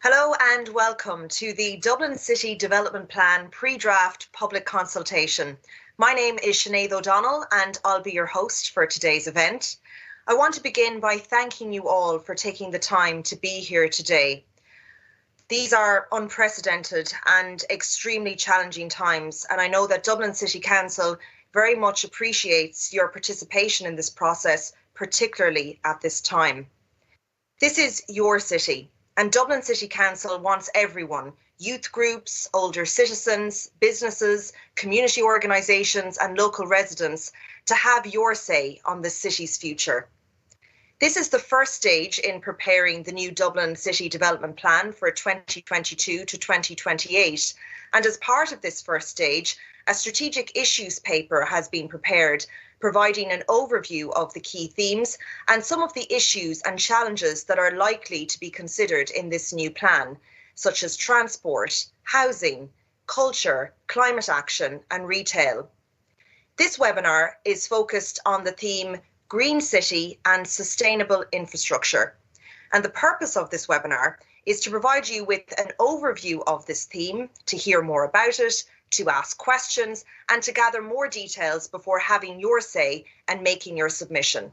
Hello and welcome to the Dublin City Development Plan pre-draft public consultation. My name is Sinead O'Donnell and I'll be your host for today's event. I want to begin by thanking you all for taking the time to be here today. These are unprecedented and extremely challenging times, and I know that Dublin City Council very much appreciates your participation in this process, particularly at this time. This is your city. And Dublin City Council wants everyone, youth groups, older citizens, businesses, community organisations and local residents, to have your say on the city's future. This is the first stage in preparing the new Dublin City Development Plan for 2022 to 2028. And as part of this first stage, a strategic issues paper has been prepared, providing an overview of the key themes and some of the issues and challenges that are likely to be considered in this new plan, such as transport, housing, culture, climate action and retail. This webinar is focused on the theme Green City and Sustainable Infrastructure. And the purpose of this webinar is to provide you with an overview of this theme, to hear more about it, to ask questions and to gather more details before having your say and making your submission.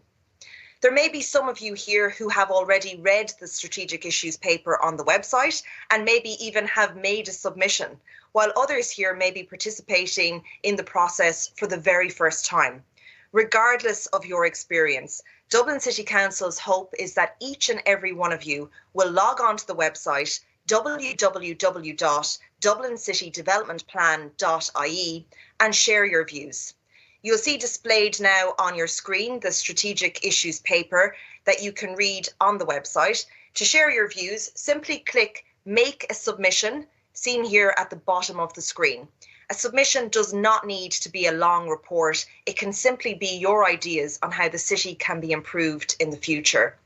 There may be some of you here who have already read the strategic issues paper on the website and maybe even have made a submission, while others here may be participating in the process for the very first time. Regardless of your experience, Dublin City Council's hope is that each and every one of you will log on to the website www.dublincitydevelopmentplan.ie and share your views. You'll see displayed now on your screen the strategic issues paper that you can read on the website. To share your views, simply click Make a Submission, seen here at the bottom of the screen. A submission does not need to be a long report. It can simply be your ideas on how the city can be improved in the future.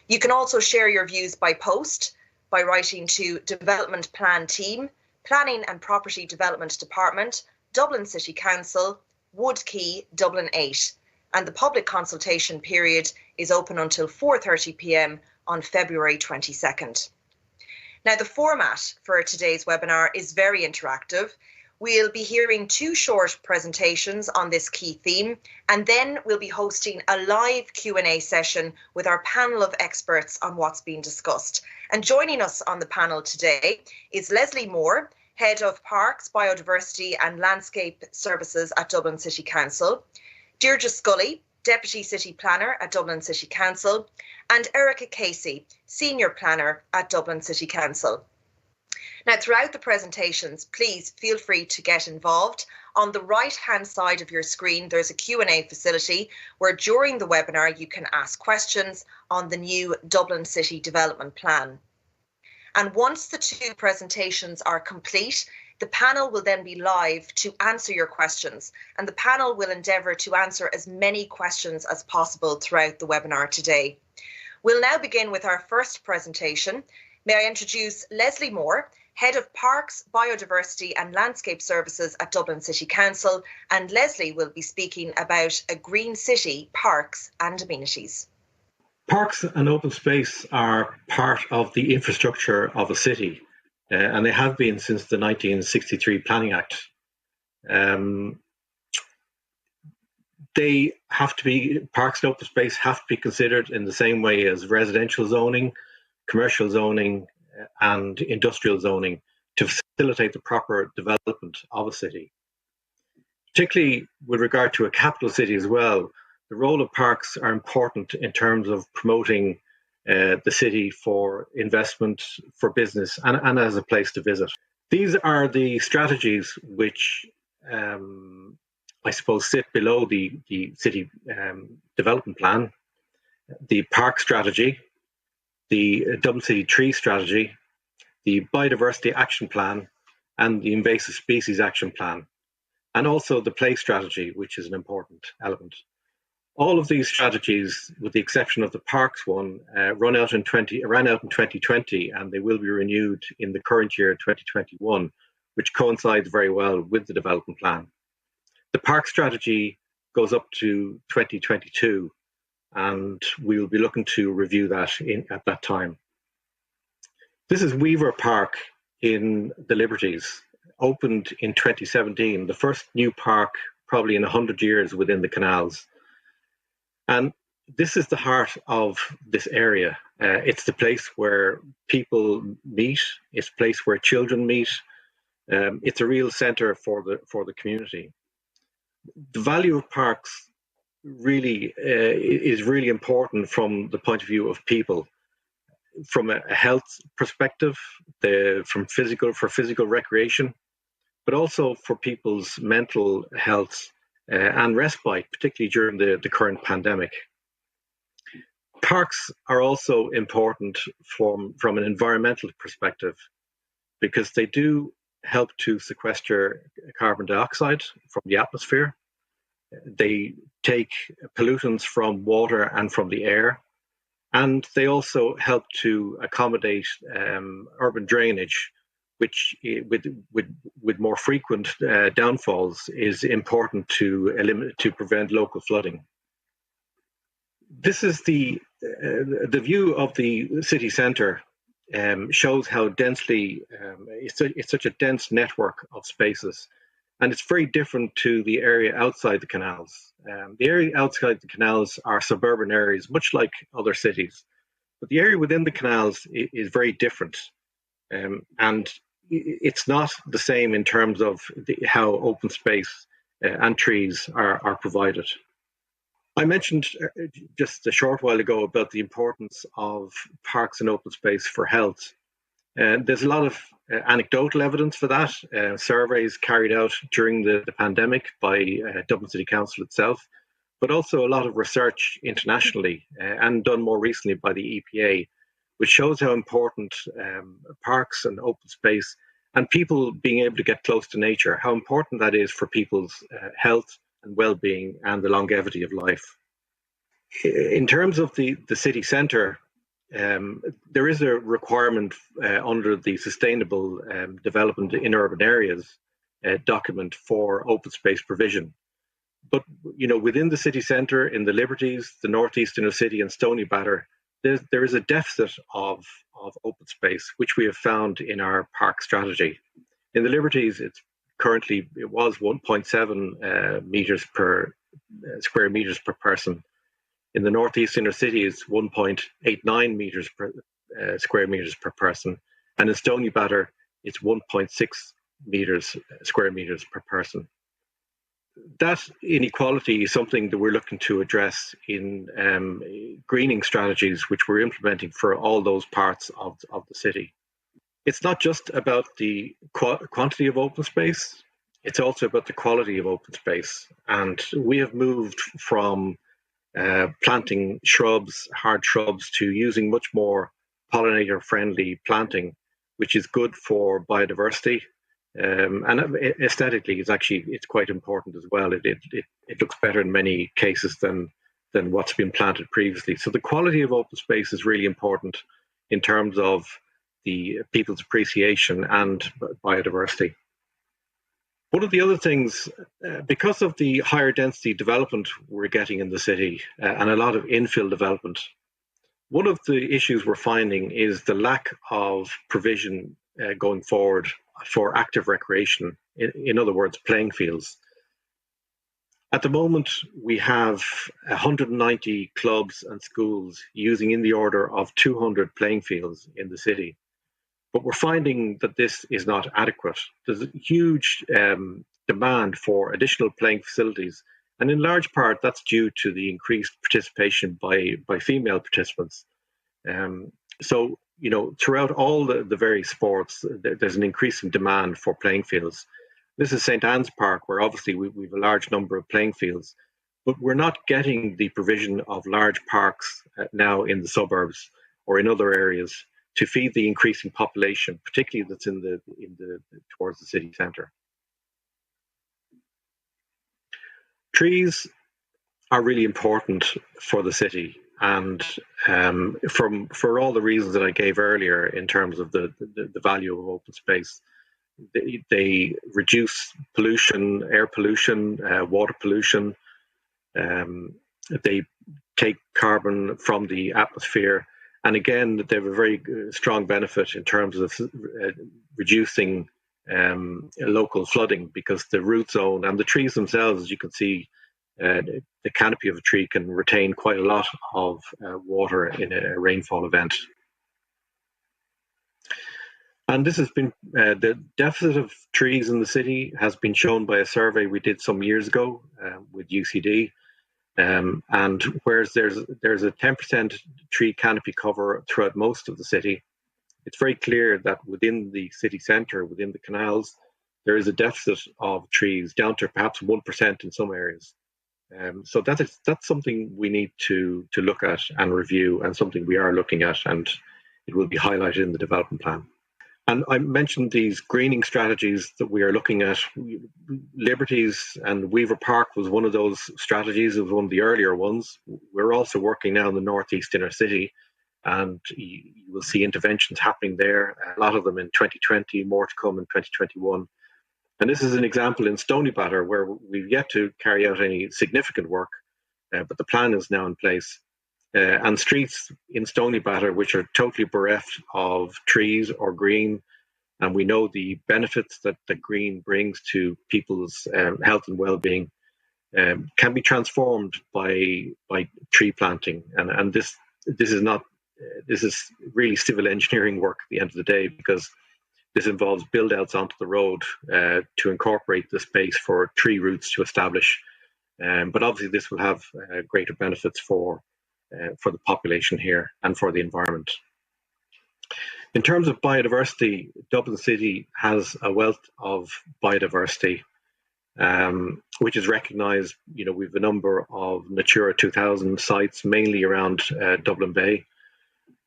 You can also share your views by post, by writing to Development Plan Team, Planning and Property Development Department, Dublin City Council, Wood Quay, Dublin 8. And the public consultation period is open until 4:30 p.m. on February 22nd. Now, the format for today's webinar is very interactive. We'll be hearing two short presentations on this key theme, and then we'll be hosting a live Q&A session with our panel of experts on what's being discussed. And joining us on the panel today is Leslie Moore, Head of Parks, Biodiversity and Landscape Services at Dublin City Council, Deirdre Scully, Deputy City Planner at Dublin City Council, and Erica Casey, Senior Planner at Dublin City Council. Now, throughout the presentations, please feel free to get involved. On the right-hand side of your screen, there's a Q&A facility where during the webinar you can ask questions on the new Dublin City Development Plan. And once the two presentations are complete, the panel will then be live to answer your questions, and the panel will endeavour to answer as many questions as possible throughout the webinar today. We'll now begin with our first presentation. May I introduce Leslie Moore, Head of Parks, Biodiversity and Landscape Services at Dublin City Council, and Leslie will be speaking about a green city, parks and amenities. Parks and open space are part of the infrastructure of a city, and they have been since the 1963 Planning Act. Parks and open space have to be considered in the same way as residential zoning, commercial zoning and industrial zoning to facilitate the proper development of a city. Particularly with regard to a capital city as well, the role of parks are important in terms of promoting the city for investment, for business and as a place to visit. These are the strategies which I suppose sit below the city development plan, the park strategy, the Dublin City Tree Strategy, the Biodiversity Action Plan, and the Invasive Species Action Plan, and also the Place Strategy, which is an important element. All of these strategies, with the exception of the Parks one, ran out in 2020, and they will be renewed in the current year, 2021, which coincides very well with the development plan. The Park Strategy goes up to 2022, and we will be looking to review that at that time. This is Weaver Park in the Liberties, opened in 2017, the first new park probably in 100 years within the canals. And this is the heart of this area. It's the place where people meet. It's a place where children meet. It's a real centre for the community. The value of parks really is really important from the point of view of people, from a health perspective, for physical recreation, but also for people's mental health and respite, particularly during the current pandemic. Parks are also important from an environmental perspective because they do help to sequester carbon dioxide from the atmosphere. They take pollutants from water and from the air, and they also help to accommodate urban drainage, which with more frequent downfalls is important to prevent local flooding. This is the view of the city centre. Shows how densely it's such a dense network of spaces, and it's very different to the area outside the canals. The area outside the canals are suburban areas, much like other cities, but the area within the canals is very different, and it's not the same in terms of how open space and trees are provided. I mentioned just a short while ago about the importance of parks and open space for health. There's a lot of anecdotal evidence for that, surveys carried out during the pandemic by Dublin City Council itself, but also a lot of research internationally and done more recently by the EPA, which shows how important parks and open space and people being able to get close to nature, how important that is for people's health and well-being and the longevity of life. In terms of the city centre, there is a requirement under the Sustainable Development in Urban Areas document for open space provision. But within the city centre, in the Liberties, the Northeast Inner City and Stoneybatter, there is a deficit of open space, which we have found in our park strategy. In the Liberties, it was 1.7 meters per square meters per person. In the Northeast Inner City, it's 1.89 meters per square meters per person, and in Stoneybatter, it's 1.6 square meters per person. That inequality is something that we're looking to address in greening strategies, which we're implementing for all those parts of the city. It's not just about the quantity of open space, it's also about the quality of open space. And we have moved from planting hard shrubs, to using much more pollinator-friendly planting, which is good for biodiversity. And aesthetically, it's quite important as well. It looks better in many cases than what's been planted previously. So the quality of open space is really important in terms of the people's appreciation and biodiversity. One of the other things, because of the higher density development we're getting in the city and a lot of infill development, one of the issues we're finding is the lack of provision going forward for active recreation, in other words, playing fields. At the moment, we have 190 clubs and schools using in the order of 200 playing fields in the city. But we're finding that this is not adequate. There's a huge demand for additional playing facilities, and in large part that's due to the increased participation by female participants. So, throughout all the various sports, there's an increasing demand for playing fields. This is St. Anne's Park, where obviously we have a large number of playing fields, but we're not getting the provision of large parks now in the suburbs or in other areas to feed the increasing population, particularly that's towards the city centre. Trees are really important for the city, and for all the reasons that I gave earlier in terms of the value of open space, they reduce pollution, air pollution, water pollution. They take carbon from the atmosphere, And again, they have a very strong benefit in terms of reducing local flooding, because the root zone and the trees themselves, as you can see, the canopy of a tree can retain quite a lot of water in a rainfall event. And this has been, the deficit of trees in the city has been shown by a survey we did some years ago with UCD. And whereas there's a 10% tree canopy cover throughout most of the city, it's very clear that within the city centre, within the canals, there is a deficit of trees down to perhaps 1% in some areas. So that's something we need to look at and review, and something we are looking at, and it will be highlighted in the development plan. And I mentioned these greening strategies that we are looking at. Liberties and Weaver Park was one of those strategies. It was one of the earlier ones. We're also working now in the northeast inner city, and you will see interventions happening there, a lot of them in 2020, more to come in 2021. And this is an example in Stoneybatter, where we've yet to carry out any significant work, but the plan is now in place. And streets in Stoneybatter which are totally bereft of trees or green, and we know the benefits that the green brings to people's health and well-being, can be transformed by tree planting. And this is really civil engineering work at the end of the day, because this involves build outs onto the road to incorporate the space for tree roots to establish. But obviously this will have greater benefits for the population here and for the environment. In terms of biodiversity, Dublin City has a wealth of biodiversity, which is recognised. We have a number of Natura 2000 sites, mainly around Dublin Bay.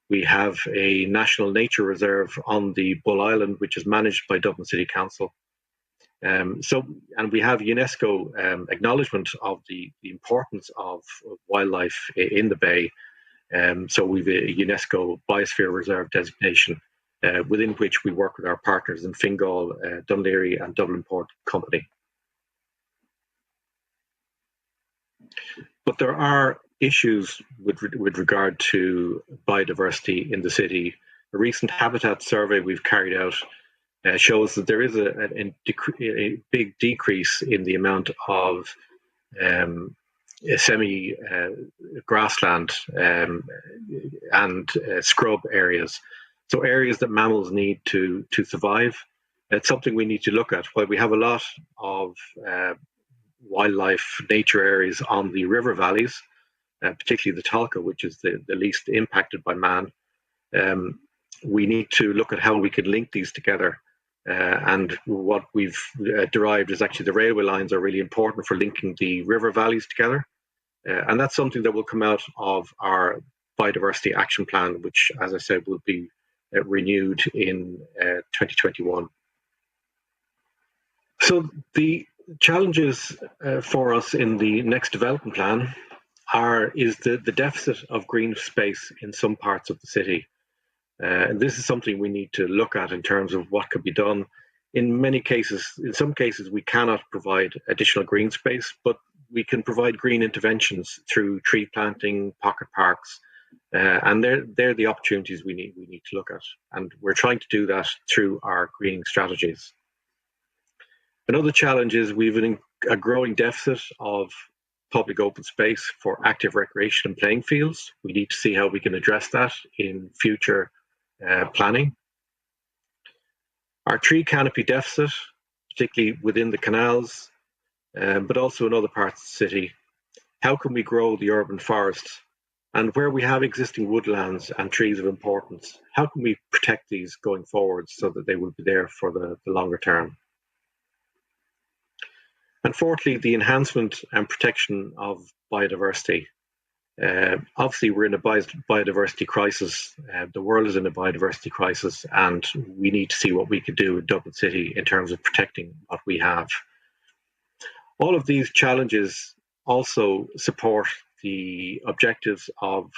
We have a national nature reserve on the Bull Island, which is managed by Dublin City Council. And we have UNESCO acknowledgement of the importance of wildlife in the Bay. So we've a UNESCO Biosphere Reserve designation, within which we work with our partners in Fingal, Dún Laoghaire and Dublin Port Company. But there are issues with regard to biodiversity in the city. A recent habitat survey we've carried out shows that there is a big decrease in the amount of semi-grassland and scrub areas. So areas that mammals need to survive. It's something we need to look at. While we have a lot of wildlife nature areas on the river valleys, particularly the Talca, which is the least impacted by man, we need to look at how we can link these together. And what we've derived is actually the railway lines are really important for linking the river valleys together. And that's something that will come out of our biodiversity action plan, which, as I said, will be renewed in 2021. So the challenges for us in the next development plan is the deficit of green space in some parts of the city. And this is something we need to look at in terms of what could be done. In some cases, we cannot provide additional green space, but we can provide green interventions through tree planting, pocket parks, and they're the opportunities we need to look at. And we're trying to do that through our greening strategies. Another challenge is we've a growing deficit of public open space for active recreation and playing fields. We need to see how we can address that in future planning. Our tree canopy deficit, particularly within the canals, but also in other parts of the city. How can we grow the urban forests? And where we have existing woodlands and trees of importance, how can we protect these going forward so that they will be there for the longer term? And fourthly, the enhancement and protection of biodiversity. Obviously, we're in a biodiversity crisis. The world is in a biodiversity crisis, and we need to see what we can do in Dublin City in terms of protecting what we have. All of these challenges also support the objectives of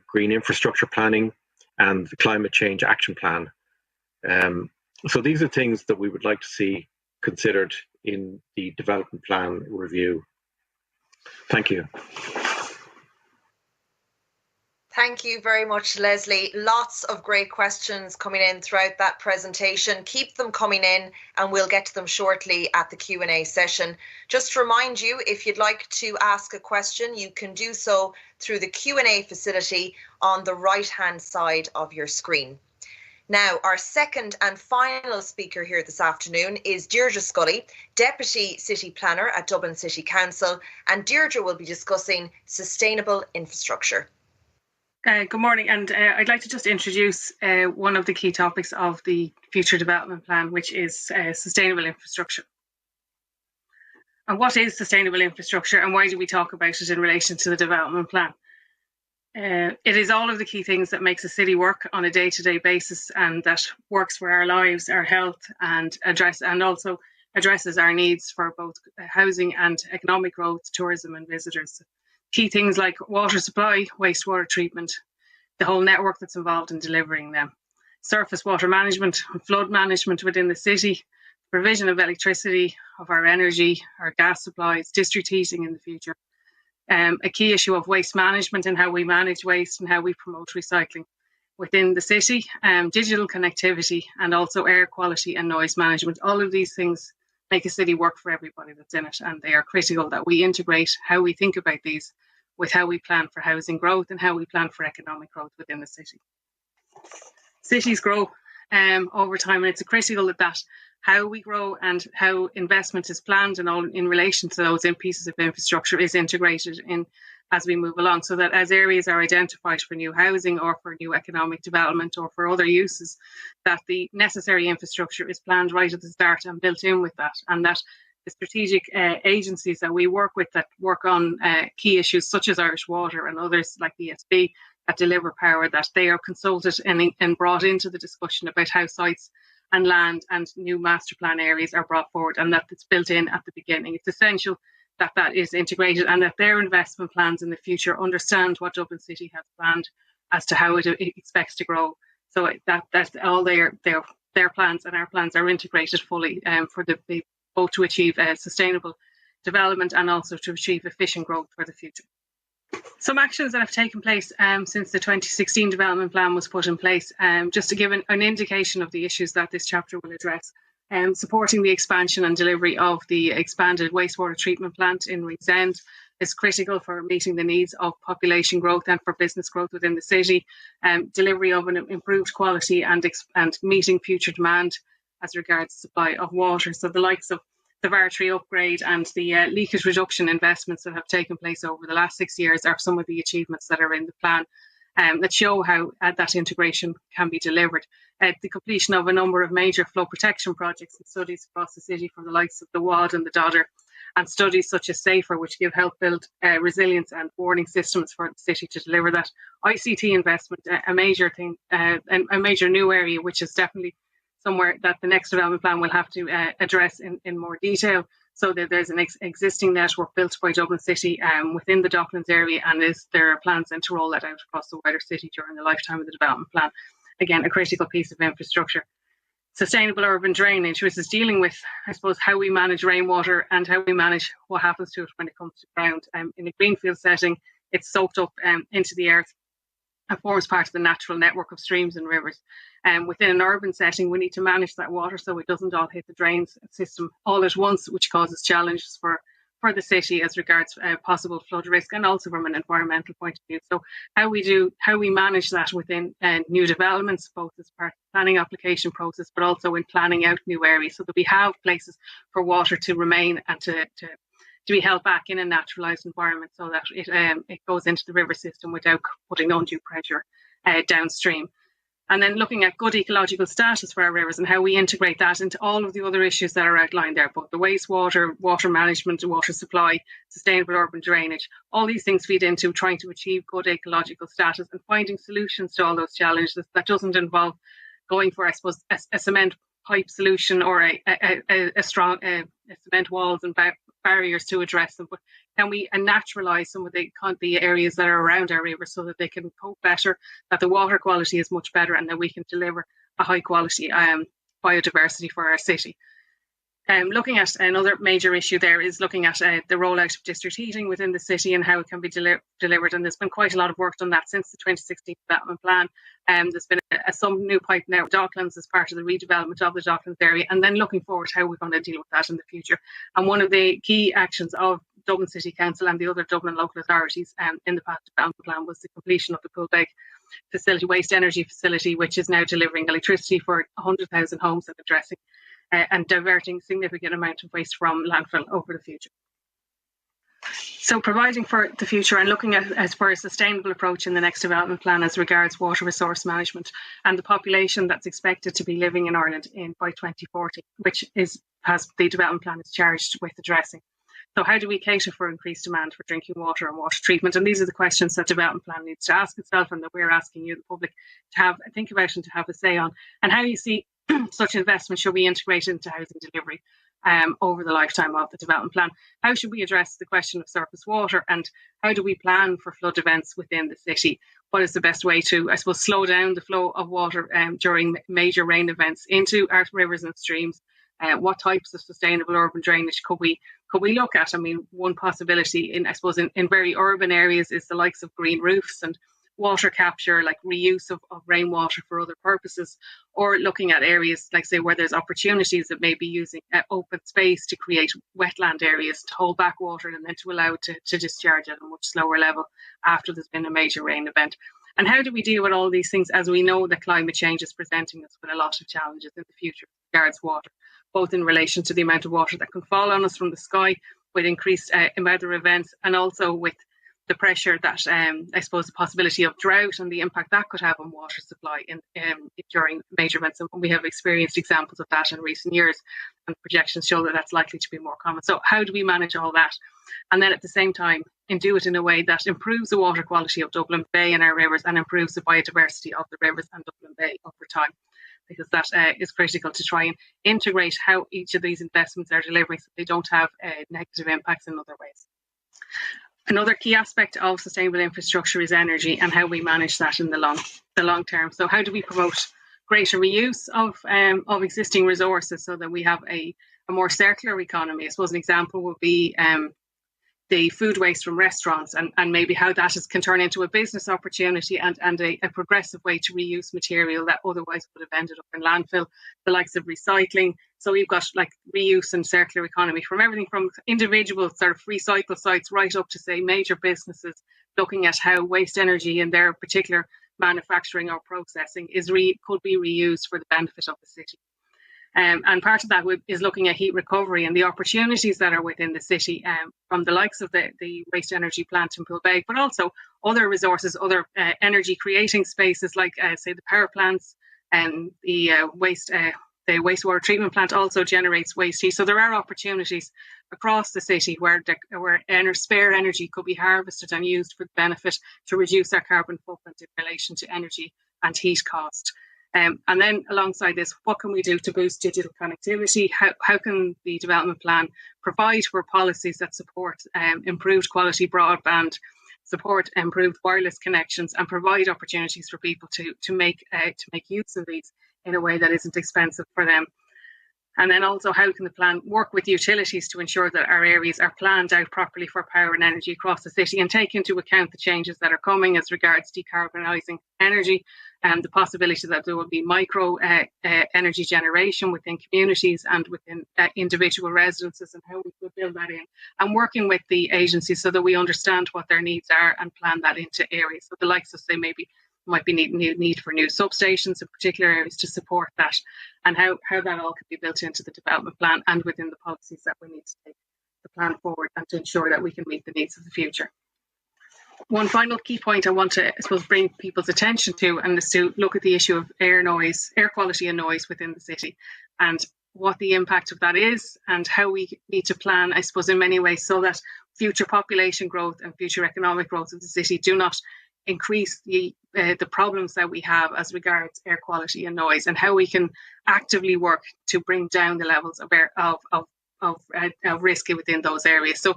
green infrastructure planning and the climate change action plan. So these are things that we would like to see considered in the development plan review. Thank you. Thank you very much, Leslie. Lots of great questions coming in throughout that presentation. Keep them coming in and we'll get to them shortly at the Q&A session. Just to remind you, if you'd like to ask a question, you can do so through the Q&A facility on the right-hand side of your screen. Now, our second and final speaker here this afternoon is Deirdre Scully, Deputy City Planner at Dublin City Council, and Deirdre will be discussing sustainable infrastructure. Good morning, and I'd like to just introduce one of the key topics of the Future Development Plan, which is sustainable infrastructure. And what is sustainable infrastructure, and why do we talk about it in relation to the development plan? It is all of the key things that makes a city work on a day-to-day basis, and that works for our lives, our health, and also addresses our needs for both housing and economic growth, tourism, and visitors. Key things like water supply, wastewater treatment, the whole network that's involved in delivering them, surface water management and flood management within the city, provision of electricity, of our energy, our gas supplies, district heating in the future, a key issue of waste management and how we manage waste and how we promote recycling within the city, digital connectivity, and also air quality and noise management. All of these things make a city work for everybody that's in it, and they are critical that we integrate how we think about these with how we plan for housing growth and how we plan for economic growth within the city. Cities grow over time, and it's critical that how we grow and how investment is planned and all in relation to those pieces of infrastructure is integrated in as we move along, so that as areas are identified for new housing or for new economic development or for other uses, that the necessary infrastructure is planned right at the start and built in with that, and that the strategic agencies that we work with that work on key issues such as Irish Water and others like the ESB that deliver power, that they are consulted and brought into the discussion about how sites and land and new master plan areas are brought forward, and that it's built in at the beginning. It's essential that that is integrated and that their investment plans in the future understand what Dublin City has planned as to how it expects to grow. So that's all their plans and our plans are integrated fully for both to achieve sustainable development and also to achieve efficient growth for the future. Some actions that have taken place since the 2016 development plan was put in place, just to give an indication of the issues that this chapter will address. Supporting the expansion and delivery of the expanded wastewater treatment plant in Reed's End is critical for meeting the needs of population growth and for business growth within the city. Delivery of an improved quality and meeting future demand as regards supply of water. So the likes of the Vartry upgrade and the leakage reduction investments that have taken place over the last 6 years are some of the achievements that are in the plan that show how that integration can be delivered. The completion of a number of major flow protection projects and studies across the city from the likes of the WAD and the Dodder, and studies such as SAFER, which give help build resilience and warning systems for the city to deliver that. ICT investment, a major thing, a major new area, which is definitely somewhere that the next development plan will have to address in more detail. So that there's an existing network built by Dublin City within the Docklands area, and there are plans then to roll that out across the wider city during the lifetime of the development plan. Again, a critical piece of infrastructure. Sustainable urban drainage, which is dealing with, I suppose, how we manage rainwater and how we manage what happens to it when it comes to ground. In a greenfield setting, it's soaked up into the earth and forms part of the natural network of streams and rivers. Within an urban setting, we need to manage that water so it doesn't all hit the drains system all at once, which causes challenges for the city as regards possible flood risk and also from an environmental point of view. So how we manage that within new developments, both as part of the planning application process, but also in planning out new areas, so that we have places for water to remain and to be held back in a naturalised environment, so that it goes into the river system without putting undue pressure downstream. And then looking at good ecological status for our rivers and how we integrate that into all of the other issues that are outlined there, both the wastewater, water management, water supply, sustainable urban drainage. All these things feed into trying to achieve good ecological status and finding solutions to all those challenges that doesn't involve going for, I suppose, a cement pipe solution or a strong cement walls and barriers to address them, but can we naturalise some of the areas that are around our rivers so that they can cope better, that the water quality is much better, and that we can deliver a high quality biodiversity for our city. Looking at another major issue there is looking at the rollout of district heating within the city and how it can be delivered. And there's been quite a lot of work done that since the 2016 development plan. There's been some new pipe now, Docklands, as part of the redevelopment of the Docklands area, and then looking forward how we're going to deal with that in the future. And one of the key actions of Dublin City Council and the other Dublin local authorities in the past development plan was the completion of the Poolbeg facility, waste energy facility, which is now delivering electricity for 100,000 homes and addressing and diverting significant amount of waste from landfill over the future. So providing for the future and looking at as for a sustainable approach in the next development plan as regards water resource management and the population that's expected to be living in Ireland by 2040, which has the development plan is charged with addressing. So how do we cater for increased demand for drinking water and water treatment? And these are the questions that development plan needs to ask itself and that we're asking you, the public, to think about and to have a say on. And how you see such investment should be integrated into housing delivery over the lifetime of the development plan. How should we address the question of surface water, and how do we plan for flood events within the city? What is the best way to, I suppose, slow down the flow of water during major rain events into our rivers and streams? What types of sustainable urban drainage could we look at? I mean, one possibility in very urban areas is the likes of green roofs and water capture, like reuse of rainwater for other purposes, or looking at areas like, say, where there's opportunities that may be using open space to create wetland areas to hold back water and then to allow it to discharge at a much slower level after there's been a major rain event. And how do we deal with all these things as we know that climate change is presenting us with a lot of challenges in the future with regards to water, both in relation to the amount of water that can fall on us from the sky with increased weather events, and also with the pressure that I suppose the possibility of drought and the impact that could have on water supply during major events. And we have experienced examples of that in recent years, and projections show that that's likely to be more common. So how do we manage all that? And then at the same time, do it in a way that improves the water quality of Dublin Bay and our rivers and improves the biodiversity of the rivers and Dublin Bay over time, because that is critical to try and integrate how each of these investments are delivering so they don't have negative impacts in other ways. Another key aspect of sustainable infrastructure is energy and how we manage that in the long term. So how do we promote greater reuse of existing resources so that we have a more circular economy? I suppose an example would be the food waste from restaurants and maybe how that can turn into a business opportunity and a progressive way to reuse material that otherwise would have ended up in landfill, the likes of recycling. So we've got like reuse and circular economy from everything from individual sort of recycle sites right up to, say, major businesses looking at how waste energy in their particular manufacturing or processing could be reused for the benefit of the city. And part of that is looking at heat recovery and the opportunities that are within the city from the likes of the waste energy plant in Poolbeg, but also other resources, other energy creating spaces like, say, the power plants and the wastewater treatment plant also generates waste heat. So there are opportunities across the city where spare energy could be harvested and used for the benefit to reduce our carbon footprint in relation to energy and heat cost. And then alongside this, what can we do to boost digital connectivity? How can the development plan provide for policies that support improved quality broadband, support improved wireless connections, and provide opportunities for people to make use of these in a way that isn't expensive for them? And then also, how can the plan work with utilities to ensure that our areas are planned out properly for power and energy across the city and take into account the changes that are coming as regards decarbonising energy and the possibility that there will be micro energy generation within communities and within individual residences, and how we could build that in, and working with the agencies so that we understand what their needs are and plan that into areas. So the likes of, say, maybe might be need for new substations in particular areas to support that, and how that all could be built into the development plan and within the policies that we need to take the plan forward and to ensure that we can meet the needs of the future. One final key point I want to, I suppose, bring people's attention to, and is to look at the issue of air quality and noise within the city, and what the impact of that is, and how we need to plan, I suppose, in many ways, so that future population growth and future economic growth of the city do not increase the problems that we have as regards air quality and noise, and how we can actively work to bring down the levels of risk within those areas. So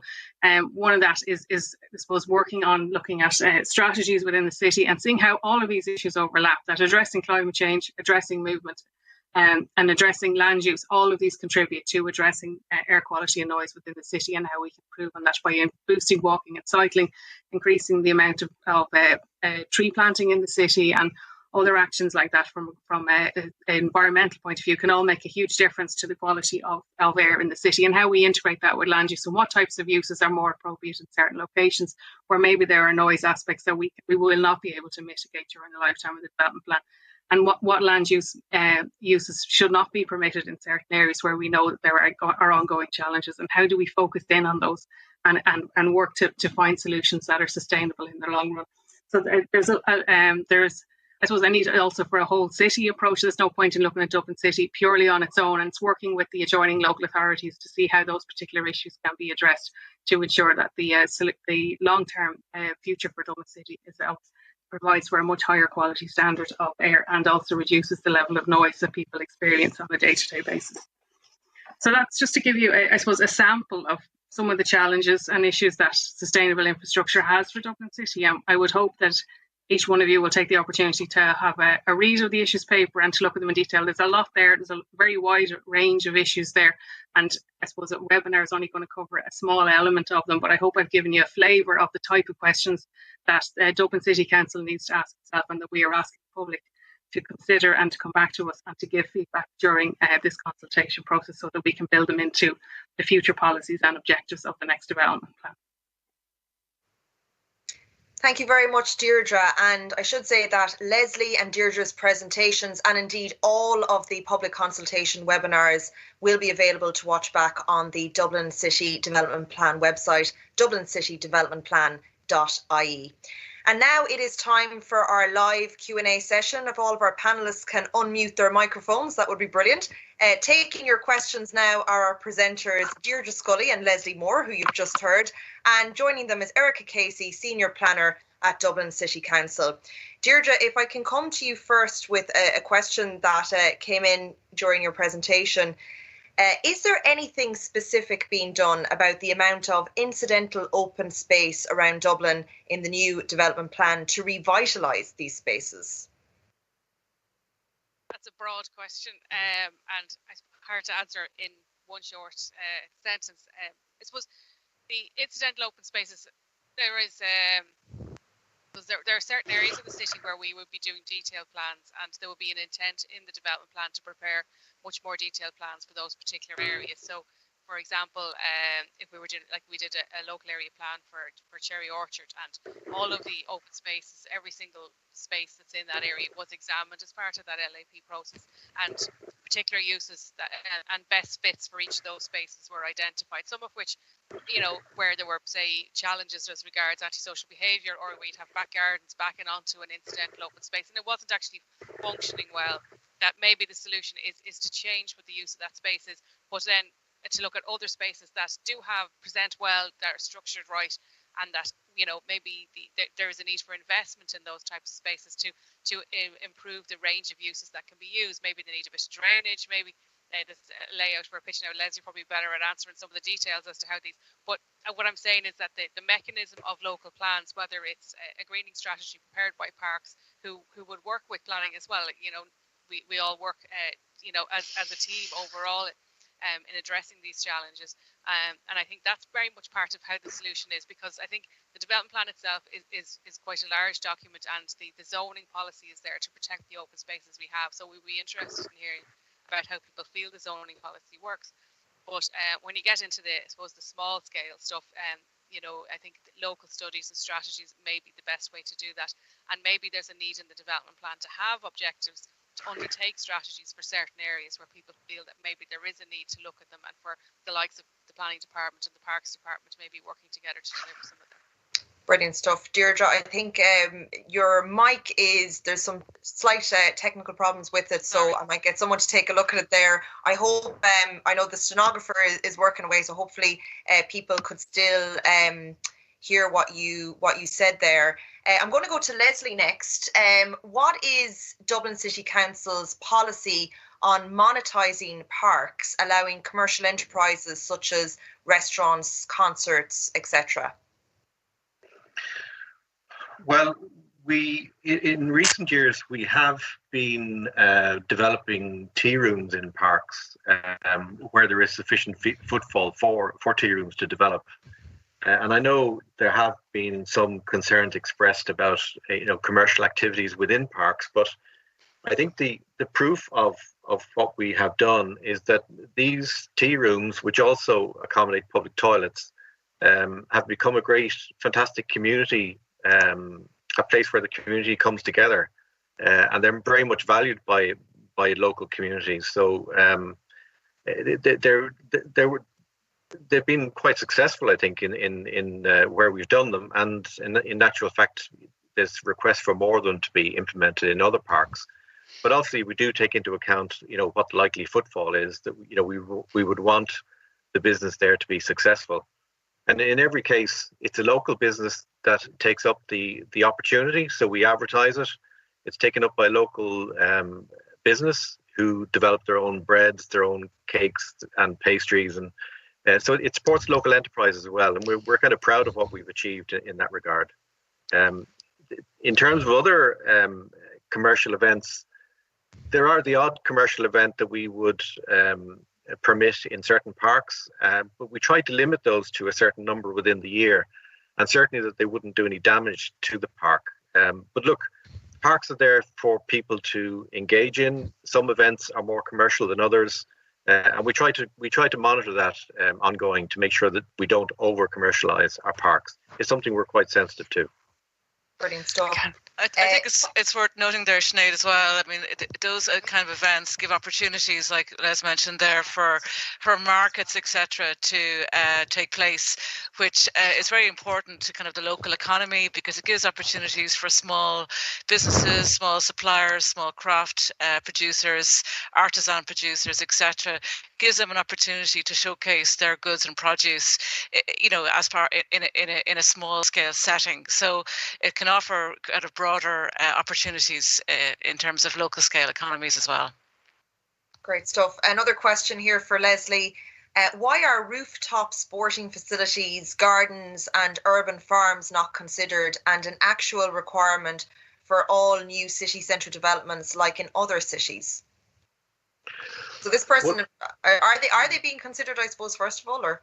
one of that is I suppose working on looking at strategies within the city and seeing how all of these issues overlap, that addressing climate change, addressing movement and addressing land use. All of these contribute to addressing air quality and noise within the city, and how we can improve on that by boosting walking and cycling, increasing the amount of tree planting in the city, and other actions like that from an environmental point of view can all make a huge difference to the quality of air in the city, and how we integrate that with land use and what types of uses are more appropriate in certain locations where maybe there are noise aspects that we will not be able to mitigate during the lifetime of the development plan, and what land use uses should not be permitted in certain areas where we know that there are ongoing challenges, and how do we focus in on those and work to find solutions that are sustainable in the long run. So there's I suppose I need also for a whole city approach. There's no point in looking at Dublin City purely on its own, and it's working with the adjoining local authorities to see how those particular issues can be addressed to ensure that the long-term future for Dublin City provides for a much higher quality standard of air, and also reduces the level of noise that people experience on a day-to-day basis. So that's just to give you, I suppose, a sample of some of the challenges and issues that sustainable infrastructure has for Dublin City. I would hope that each one of you will take the opportunity to have a read of the issues paper and to look at them in detail. There's a lot there. There's a very wide range of issues there. And I suppose a webinar is only going to cover a small element of them, but I hope I've given you a flavour of the type of questions that Dublin City Council needs to ask itself, and that we are asking the public to consider and to come back to us and to give feedback during this consultation process, so that we can build them into the future policies and objectives of the next development plan. Thank you very much, Deirdre. And I should say that Leslie and Deirdre's presentations, and indeed all of the public consultation webinars, will be available to watch back on the Dublin City Development Plan website, dublincitydevelopmentplan.ie. And now it is time for our live Q&A session. If all of our panellists can unmute their microphones, that would be brilliant. Taking your questions now are our presenters, Deirdre Scully and Leslie Moore, who you've just heard, and joining them is Erica Casey, Senior Planner at Dublin City Council. Deirdre, if I can come to you first with a question that came in during your presentation. Is there anything specific being done about the amount of incidental open space around Dublin in the new development plan to revitalise these spaces? That's a broad question, and it's hard to answer in one short sentence. I suppose the incidental open spaces, there are certain areas of the city where we would be doing detailed plans, and there would be an intent in the development plan to prepare much more detailed plans for those particular areas. So, for example, if we were doing, like we did a local area plan for Cherry Orchard, and all of the open spaces, every single space that's in that area was examined as part of that LAP process, and particular uses and best fits for each of those spaces were identified, some of which, where there were, say, challenges as regards antisocial behaviour, or we'd have back gardens backing onto an incidental open space and it wasn't actually functioning well, that maybe the solution is to change what the use of that space is, but then to look at other spaces that do present well, that are structured right, and that maybe there is a need for investment in those types of spaces to improve the range of uses that can be used. Maybe they need a bit of drainage, maybe this layout we're pitching out. Leslie probably better at answering some of the details as to how these. But what I'm saying is that the mechanism of local plans, whether it's a greening strategy prepared by Parks, who would work with planning as well. We all work as a team overall in addressing these challenges, and I think that's very much part of how the solution is, because I think the development plan itself is quite a large document, and the zoning policy is there to protect the open spaces we have. So we'd be interested in hearing about how people feel the zoning policy works. But when you get into the small scale stuff, I think local studies and strategies may be the best way to do that, and maybe there's a need in the development plan to have objectives to undertake strategies for certain areas where people feel that maybe there is a need to look at them, and for the likes of the planning department and the parks department maybe working together to deliver some of them. Brilliant stuff. Deirdre, I think your mic there's some slight technical problems with it, so I might get someone to take a look at it there. I hope, I know the stenographer is working away, so hopefully people could still hear what you said there. I'm going to go to Leslie next. What is Dublin City Council's policy on monetising parks, allowing commercial enterprises such as restaurants, concerts, etc.? Well, in recent years, we have been developing tea rooms in parks where there is sufficient footfall for tea rooms to develop. And I know there have been some concerns expressed about commercial activities within parks, but I think the proof of what we have done is that these tea rooms, which also accommodate public toilets, have become a great, fantastic community, a place where the community comes together, and they're very much valued by local communities. So they've been quite successful, I think, in where we've done them, and in actual fact, there's requests for more of them to be implemented in other parks. But obviously, we do take into account, what the likely footfall is. That we would want the business there to be successful, and in every case, it's a local business that takes up the opportunity. So we advertise it. It's taken up by local business who develop their own breads, their own cakes and pastries, and so it supports local enterprise as well. And we're kind of proud of what we've achieved in that regard. In terms of other commercial events, there are the odd commercial event that we would permit in certain parks, but we try to limit those to a certain number within the year, and certainly that they wouldn't do any damage to the park. But look, parks are there for people to engage in. Some events are more commercial than others, and we try to monitor that ongoing to make sure that we don't over commercialize our parks. It's something we're quite sensitive to. Brilliant stuff. I think it's worth noting there, Sinead, as well. I mean, those kind of events give opportunities, like Les mentioned there, for markets, etc., to take place, which is very important to kind of the local economy, because it gives opportunities for small businesses, small suppliers, small craft producers, artisan producers, etc. Gives them an opportunity to showcase their goods and produce, as part in a small scale setting. So it can offer kind of broader opportunities in terms of local scale economies as well. Great stuff. Another question here for Leslie. Why are rooftop sporting facilities, gardens and urban farms not considered and an actual requirement for all new city centre developments like in other cities? So this person, are they being considered, I suppose, first of all, or?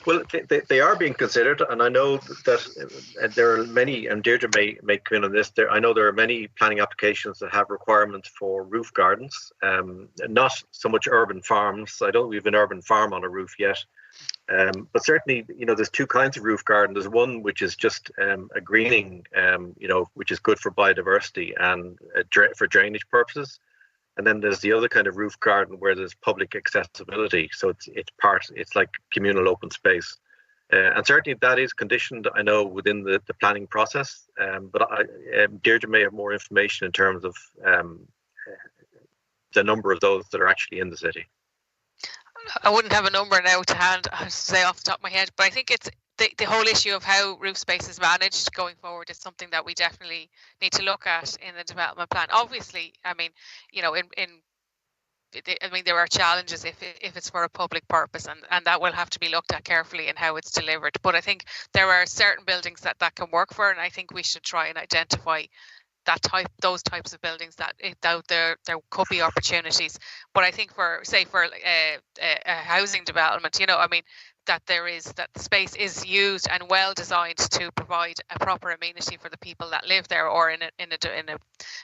Well, they are being considered, and I know that there are many, and Deirdre may come in on this. I know there are many planning applications that have requirements for roof gardens, not so much urban farms. I don't think we have an urban farm on a roof yet, but certainly, there's two kinds of roof garden. There's one which is just a greening, which is good for biodiversity and for drainage purposes. And then there's the other kind of roof garden where there's public accessibility. So it's like communal open space. And certainly that is conditioned, I know, within the planning process. But Deirdre may have more information in terms of the number of those that are actually in the city. I wouldn't have a number now to hand, I have to say off the top of my head, but I think it's the whole issue of how roof space is managed going forward is something that we definitely need to look at in the development plan. Obviously, I mean, there are challenges if it's for a public purpose, and that will have to be looked at carefully in how it's delivered. But I think there are certain buildings that can work for, and I think we should try and identify those types of buildings that there could be opportunities. But I think for a housing development, that the space is used and well designed to provide a proper amenity for the people that live there, or in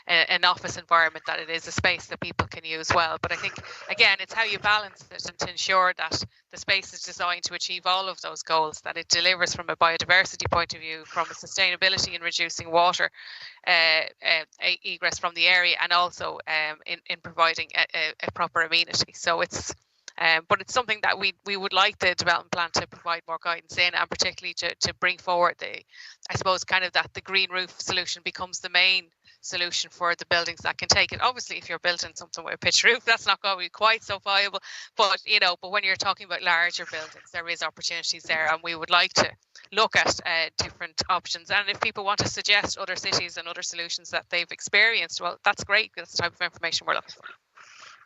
an office environment, that it is a space that people can use well. But I think, again, it's how you balance it and to ensure that the space is designed to achieve all of those goals, that it delivers from a biodiversity point of view, from a sustainability in reducing water egress from the area, and also in providing a proper amenity. So but it's something that we would like the development plan to provide more guidance in, and particularly to bring forward I suppose that the green roof solution becomes the main solution for the buildings that can take it. Obviously, if you're building something with a pitch roof, that's not going to be quite so viable. But but when you're talking about larger buildings, there is opportunities there, and we would like to look at different options. And if people want to suggest other cities and other solutions that they've experienced, well, that's great. That's the type of information we're looking for.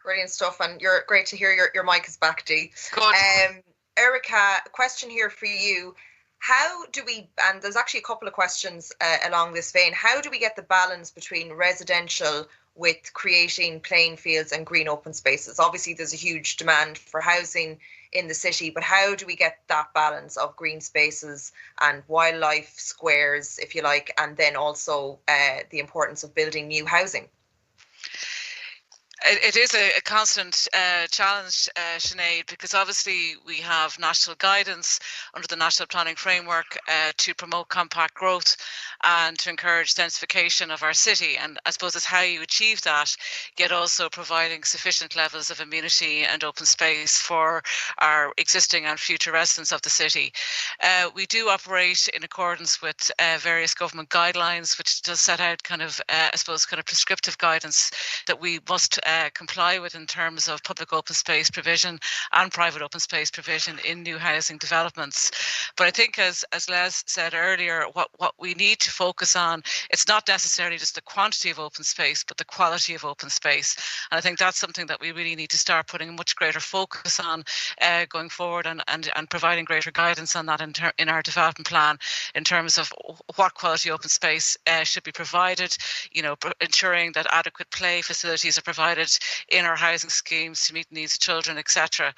Brilliant stuff, and you're great to hear. Your mic is back, Dee. Good. Erica, a question here for you. How do we, and there's actually a couple of questions along this vein, how do we get the balance between residential with creating playing fields and green open spaces? Obviously, there's a huge demand for housing in the city, but how do we get that balance of green spaces and wildlife squares, if you like, and then also the importance of building new housing? It is a constant challenge, Sinead, because obviously we have national guidance under the National Planning Framework to promote compact growth and to encourage densification of our city. And I suppose it's how you achieve that, yet also providing sufficient levels of amenity and open space for our existing and future residents of the city. We do operate in accordance with various government guidelines, which does set out kind of, I suppose, kind of prescriptive guidance that we must comply with in terms of public open space provision and private open space provision in new housing developments. But I think, as Les said earlier, what we need to focus on, it's not necessarily just the quantity of open space, but the quality of open space. And I think that's something that we really need to start putting a much greater focus on going forward, and providing greater guidance on that in our development plan in terms of what quality open space should be provided, ensuring that adequate play facilities are provided in our housing schemes to meet the needs of children, etc.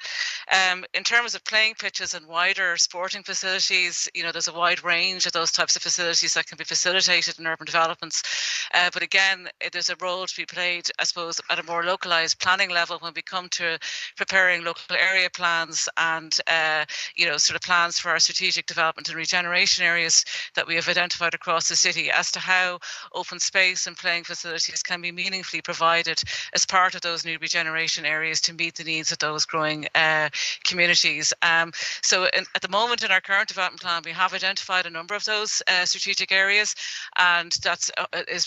In terms of playing pitches and wider sporting facilities, there's a wide range of those types of facilities that can be facilitated in urban developments. But again, there's a role to be played, I suppose, at a more localised planning level when we come to preparing local area plans and, sort of plans for our strategic development and regeneration areas that we have identified across the city, as to how open space and playing facilities can be meaningfully provided as part of those new regeneration areas to meet the needs of those growing communities. So at the moment in our current development plan, we have identified a number of those strategic areas, and that's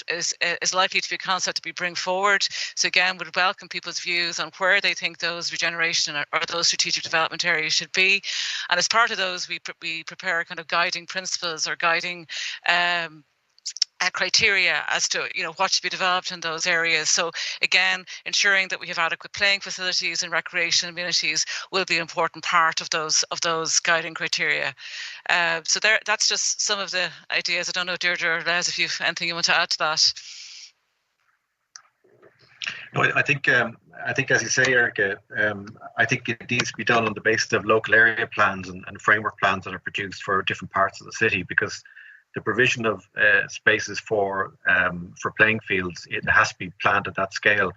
is likely to be a concept that we bring forward. So again, would welcome people's views on where they think those regeneration or those strategic development areas should be. And as part of those, we prepare kind of guiding principles or guiding criteria as to what should be developed in those areas. So again, ensuring that we have adequate playing facilities and recreation amenities will be an important part of those guiding criteria. So that's just some of the ideas. I don't know, Deirdre or Les, if you've anything you want to add to that. No, I think as you say, Erica, I think it needs to be done on the basis of local area plans and framework plans that are produced for different parts of the city, because the provision of spaces for playing fields, it has to be planned at that scale.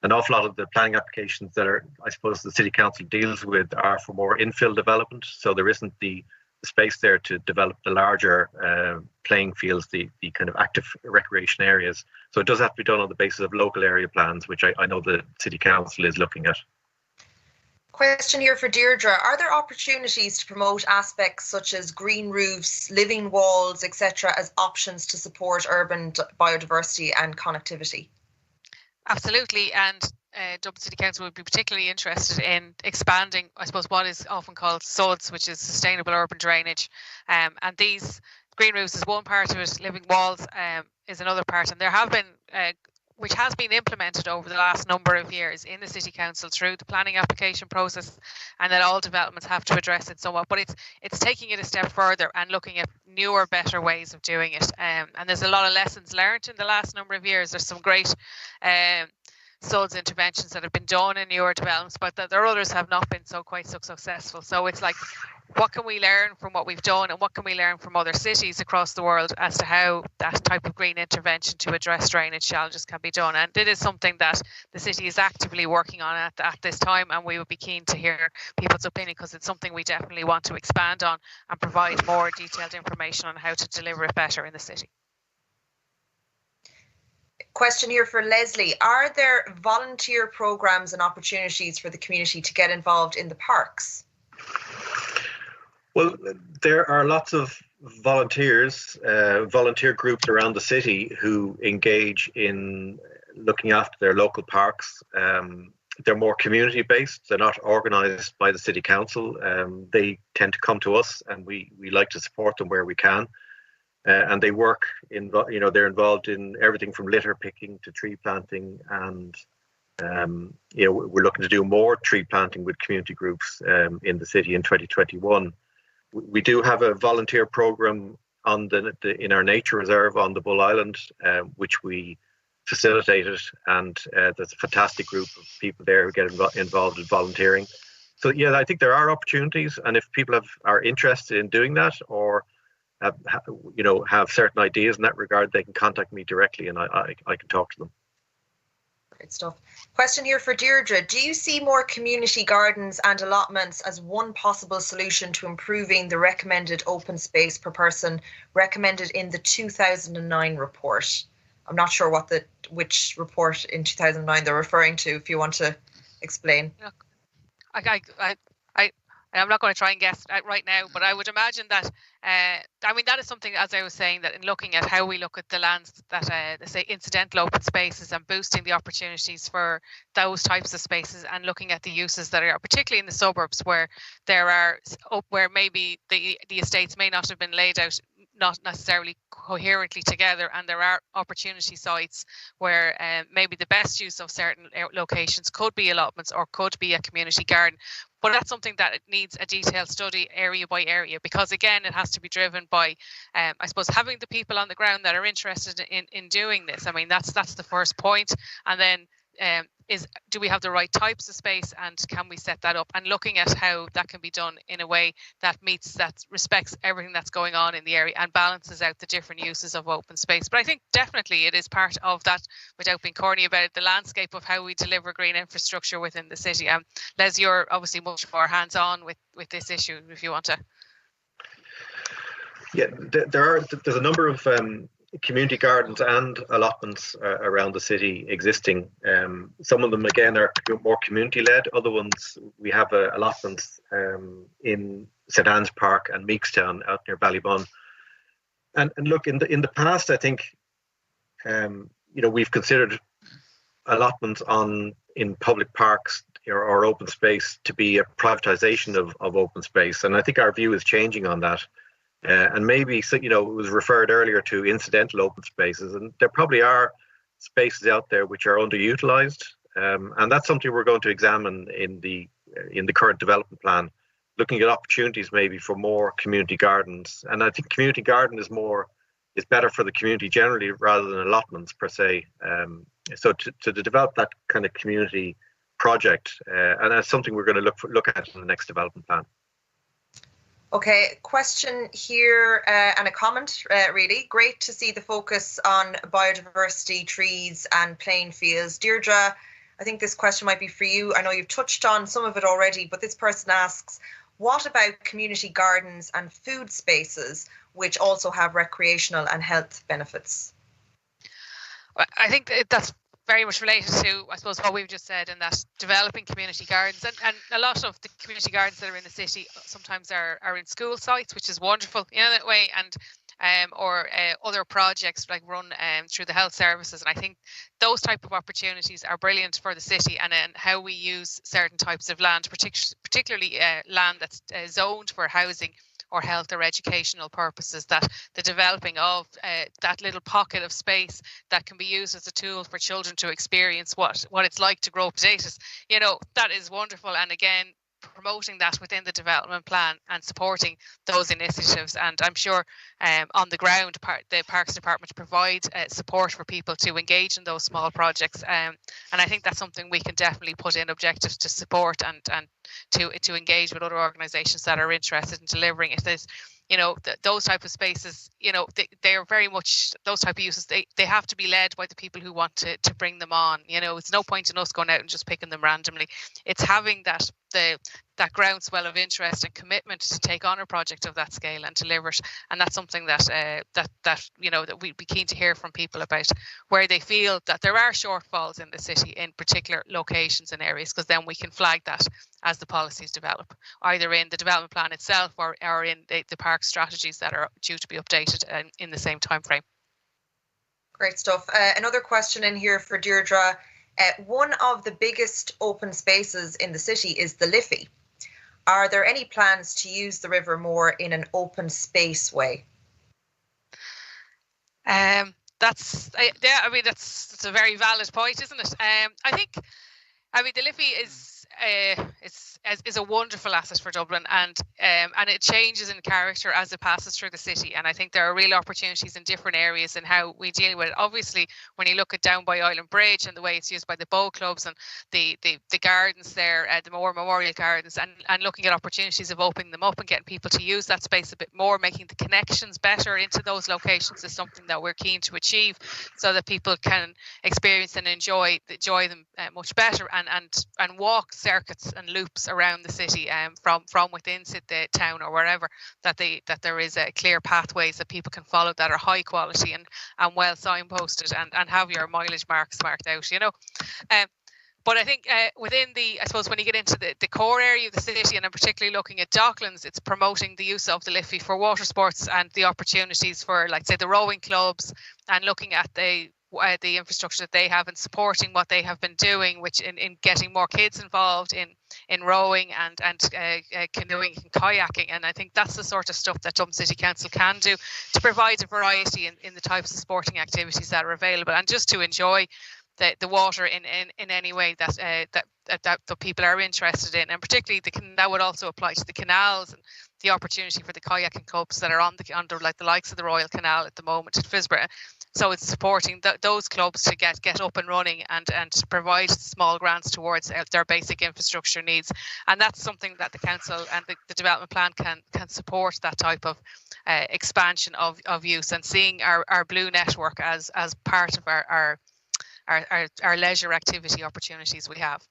An awful lot of the planning applications that I suppose the City Council deals with are for more infill development, so there isn't the space there to develop the larger playing fields, the kind of active recreation areas. So it does have to be done on the basis of local area plans, which I know the City Council is looking at. Question here for Deirdre. Are there opportunities to promote aspects such as green roofs, living walls, etc., as options to support urban biodiversity and connectivity? Absolutely, and Dublin City Council would be particularly interested in expanding, I suppose, what is often called SUDs, which is sustainable urban drainage. And these green roofs is one part of it, living walls is another part, and there have been which has been implemented over the last number of years in the City Council through the planning application process, and that all developments have to address it somewhat. But it's taking it a step further and looking at newer, better ways of doing it. And there's a lot of lessons learned in the last number of years. There's some great SUDS interventions that have been done in newer developments, but there are others have not been quite so successful. So it's like, what can we learn from what we've done, and what can we learn from other cities across the world as to how that type of green intervention to address drainage challenges can be done? And it is something that the city is actively working on at this time, and we would be keen to hear people's opinion, because it's something we definitely want to expand on and provide more detailed information on how to deliver it better in the city. Question here for Leslie. Are there volunteer programs and opportunities for the community to get involved in the parks? Well, there are lots of volunteers, volunteer groups around the city who engage in looking after their local parks. They're more community based. They're not organised by the City Council. They tend to come to us, and we like to support them where we can. And they work in, they're involved in everything from litter picking to tree planting, and we're looking to do more tree planting with community groups in the city in 2021. We do have a volunteer program on in our nature reserve on the Bull Island, which we facilitated, and there's a fantastic group of people there who get involved in volunteering. So yeah, I think there are opportunities, and if people are interested in doing that, or have certain ideas in that regard, they can contact me directly, and I can talk to them. Great stuff. Question here for Deirdre. Do you see more community gardens and allotments as one possible solution to improving the recommended open space per person recommended in the 2009 report? I'm not sure which report in 2009 they're referring to, if you want to explain. Look, I'm not going to try and guess right now, but I would imagine that, that is something, as I was saying, that in looking at how we look at the lands that, say, incidental open spaces and boosting the opportunities for those types of spaces, and looking at the uses that are, particularly in the suburbs where where maybe the estates may not have been laid out not necessarily coherently together, and there are opportunity sites where maybe the best use of certain locations could be allotments or could be a community garden. But that's something that it needs a detailed study area by area, because again, it has to be driven by, I suppose, having the people on the ground that are interested in doing this. I mean, that's the first point. And then do we have the right types of space, and can we set that up, and looking at how that can be done in a way that respects everything that's going on in the area and balances out the different uses of open space. But I think definitely it is part of that, without being corny about it, the landscape of how we deliver green infrastructure within the city. Les, you're obviously much more hands-on with this issue, if you want to. Yeah, there's a number of community gardens and allotments around the city existing. Some of them, again, are more community-led. Other ones, we have allotments in St. Anne's Park and Meekstown out near Ballybun. And look, in the past, I think, we've considered allotments in public parks or open space to be a privatisation of open space. And I think our view is changing on that. And maybe, it was referred earlier to incidental open spaces, and there probably are spaces out there which are underutilized, and that's something we're going to examine in the current development plan, looking at opportunities maybe for more community gardens. And I think community garden is better for the community generally rather than allotments per se. So to develop that kind of community project, and that's something we're going to look at in the next development plan. Okay, question here and a comment, really. Great to see the focus on biodiversity, trees and plain fields. Deirdre, I think this question might be for you. I know you've touched on some of it already, but this person asks, what about community gardens and food spaces, which also have recreational and health benefits? Well, I think that's very much related to, I suppose, what we've just said, and that developing community gardens, and a lot of the community gardens that are in the city sometimes are in school sites, which is wonderful in that way, and or other projects like run through the health services. And I think those type of opportunities are brilliant for the city, and then how we use certain types of land, particularly land that's zoned for housing or health or educational purposes, that the developing of that little pocket of space that can be used as a tool for children to experience what it's like to grow potatoes, that is wonderful. And again, promoting that within the development plan and supporting those initiatives. And I'm sure on the ground, the Parks Department provide support for people to engage in those small projects. And I think that's something we can definitely put in objectives to support and to engage with other organisations that are interested in delivering it. There's, those type of spaces, they are very much those type of uses. They have to be led by the people who want to bring them on. It's no point in us going out and just picking them randomly. It's having that groundswell of interest and commitment to take on a project of that scale and deliver it. And that's something that we'd be keen to hear from people about, where they feel that there are shortfalls in the city in particular locations and areas, because then we can flag that as the policies develop, either in the development plan itself or in the park strategies that are due to be updated in the same time frame. Great stuff. Another question in here for Deirdre. One of the biggest open spaces in the city is the Liffey. Are there any plans to use the river more in an open space way? That's a very valid point, isn't it? I think the Liffey is is a wonderful asset for Dublin, and it changes in character as it passes through the city. And I think there are real opportunities in different areas and how we deal with it. Obviously, when you look at down by Island Bridge and the way it's used by the boat clubs and the gardens there, the more memorial gardens, and looking at opportunities of opening them up and getting people to use that space a bit more, making the connections better into those locations is something that we're keen to achieve, so that people can experience and enjoy them much better, and walk circuits and loops around the city from within the town or wherever, that there is clear pathways that people can follow that are high quality and well signposted and have your mileage marks marked out, but I think within I suppose when you get into the core area of the city, and I'm particularly looking at Docklands, it's promoting the use of the Liffey for water sports and the opportunities for, like, say, the rowing clubs, and looking at the infrastructure that they have and supporting what they have been doing, which in getting more kids involved in rowing and canoeing and kayaking. And I think that's the sort of stuff that Dublin City Council can do to provide a variety in the types of sporting activities that are available, and just to enjoy the water in any way that the people are interested in. And particularly that would also apply to the canals and the opportunity for the kayaking clubs that are under like the likes of the Royal Canal at the moment at Fisborough. So it's supporting those clubs to get up and running and to provide small grants towards their basic infrastructure needs. And that's something that the council and the development plan can support, that type of expansion of use, and seeing our blue network as part of our leisure activity opportunities we have.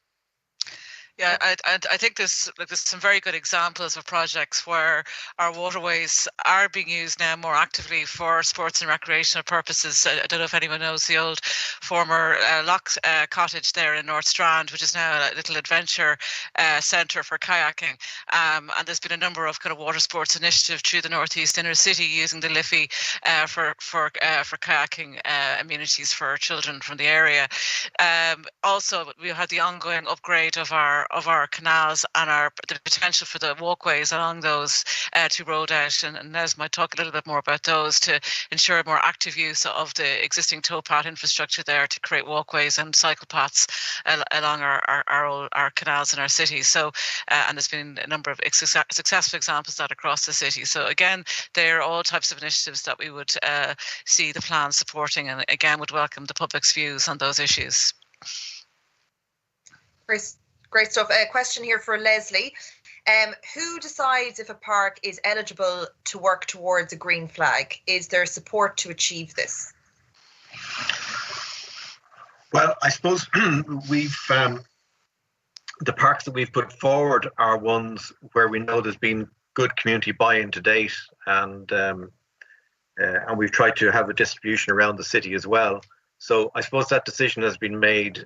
Yeah, I think there's some very good examples of projects where our waterways are being used now more actively for sports and recreational purposes. I don't know if anyone knows the old former Loch Cottage there in North Strand, which is now a little adventure centre for kayaking. And there's been a number of kind of water sports initiatives through the Northeast Inner City using the Liffey for kayaking amenities for children from the area. Also, we had the ongoing upgrade of our canals and the potential for the walkways along those to road out, and Nez might talk a little bit more about those to ensure more active use of the existing towpath infrastructure there to create walkways and cycle paths along our canals in our city. So and there's been a number of successful examples of that across the city. So again, they're all types of initiatives that we would see the plan supporting, and again would welcome the public's views on those issues. Great stuff. A question here for Leslie. Who decides if a park is eligible to work towards a green flag? Is there support to achieve this? Well, I suppose we've the parks that we've put forward are ones where we know there's been good community buy-in to date, and we've tried to have a distribution around the city as well. So I suppose that decision has been made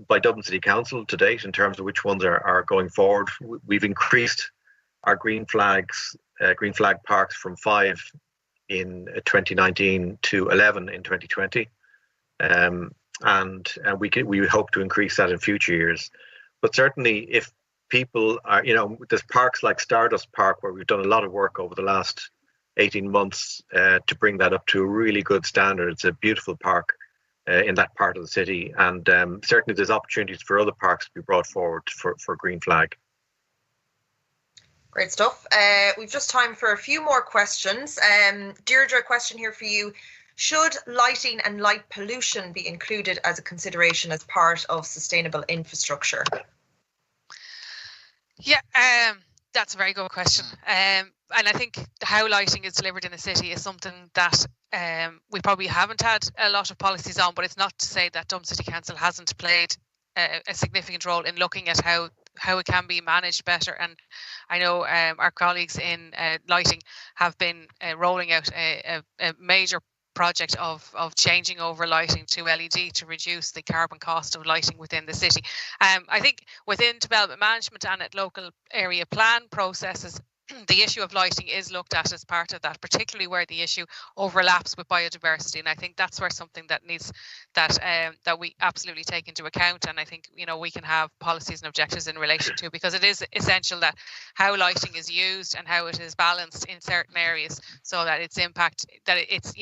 by Dublin City Council to date in terms of which ones are going forward. We've increased our green flag parks from 5 in 2019 to 11 in 2020, and we hope to increase that in future years. But certainly, if people are, there's parks like Stardust Park where we've done a lot of work over the last 18 months to bring that up to a really good standard. It's a beautiful park in that part of the city, and certainly there's opportunities for other parks to be brought forward for green flag. Great stuff. We've just time for a few more questions. Deirdre, a question here for you. Should lighting and light pollution be included as a consideration as part of sustainable infrastructure? Yeah, that's a very good question. And I think how lighting is delivered in the city is something that we probably haven't had a lot of policies on, but it's not to say that Dublin City Council hasn't played a significant role in looking at how it can be managed better. And I know our colleagues in lighting have been rolling out a major project of changing over lighting to LED to reduce the carbon cost of lighting within the city. I think within development management and at local area plan processes, the issue of lighting is looked at as part of that, particularly where the issue overlaps with biodiversity. And I think that's where something that needs that we absolutely take into account. And I think we can have policies and objectives in relation to, because it is essential that how lighting is used and how it is balanced in certain areas, so that its impact, that it's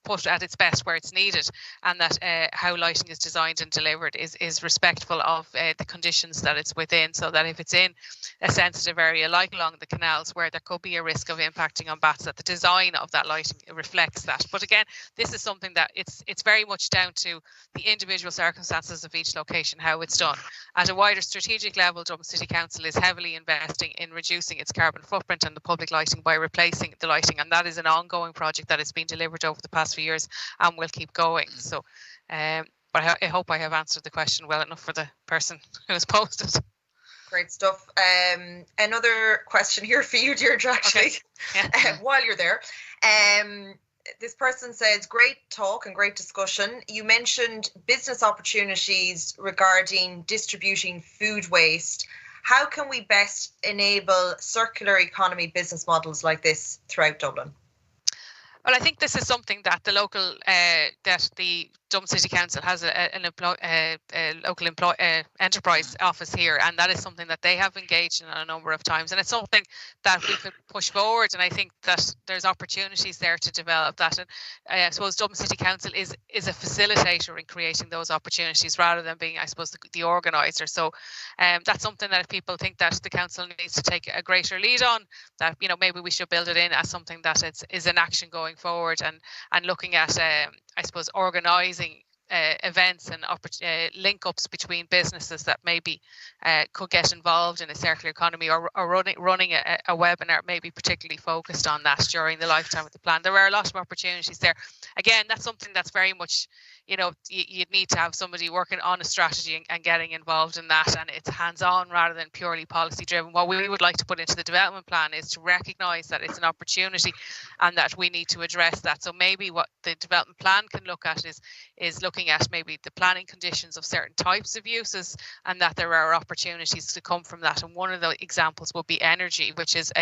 put at its best where it's needed, and that how lighting is designed and delivered is respectful of the conditions that it's within, so that if it's in a sensitive area like along the canals where there could be a risk of impacting on bats, that the design of that lighting reflects that. But again, this is something that it's very much down to the individual circumstances of each location, how it's done. At a wider strategic level, Dublin City Council is heavily investing in reducing its carbon footprint and the public lighting by replacing the lighting, and that is an ongoing project that has been delivered over the past few years and will keep going. So, but I hope I have answered the question well enough for the person who has posted. Great stuff. Another question here for you, Deirdre, actually, okay. Yeah. While you're there. This person says, great talk and great discussion. You mentioned business opportunities regarding distributing food waste. How can we best enable circular economy business models like this throughout Dublin? Well, I think this is something that the local, that the Dublin City Council has a local enterprise office here, and that is something that they have engaged in a number of times, and it's something that we could push forward, and I think that there's opportunities there to develop that. And I suppose Dublin City Council is a facilitator in creating those opportunities rather than being, I suppose, the organiser. So that's something that if people think that the council needs to take a greater lead on, that maybe we should build it in as something that is an action going forward, and looking at I suppose organising events and link-ups between businesses that maybe could get involved in a circular economy, or running a webinar maybe particularly focused on that during the lifetime of the plan. There are a lot of opportunities there. Again, that's something that's very much, you'd need to have somebody working on a strategy and getting involved in that, and it's hands-on rather than purely policy driven. What we would like to put into the development plan is to recognise that it's an opportunity and that we need to address that. So maybe what the development plan can look at is looking at maybe the planning conditions of certain types of uses, and that there are opportunities to come from that. And one of the examples would be energy, which is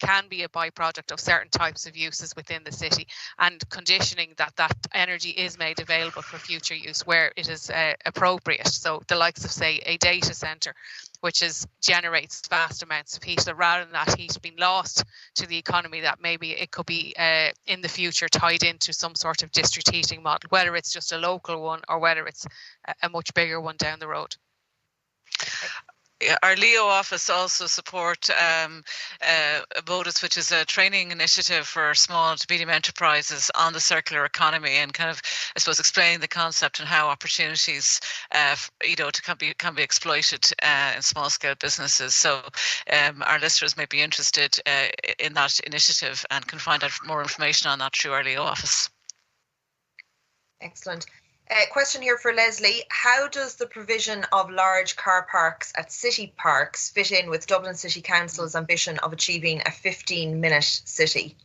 can be a byproduct of certain types of uses within the city, and conditioning that energy is made available for future use where it is appropriate. So the likes of, say, a data centre, which generates vast amounts of heat, that rather than that heat being lost to the economy, that maybe it could be in the future tied into some sort of district heating model, whether it's just a local one or whether it's a much bigger one down the road. Our Leo office also support Modus, which is a training initiative for small to medium enterprises on the circular economy, and kind of, I suppose, explaining the concept and how opportunities, can be exploited in small scale businesses. So our listeners may be interested in that initiative and can find out more information on that through our Leo office. Excellent. Question here for Leslie. How does the provision of large car parks at city parks fit in with Dublin City Council's ambition of achieving a 15-minute city?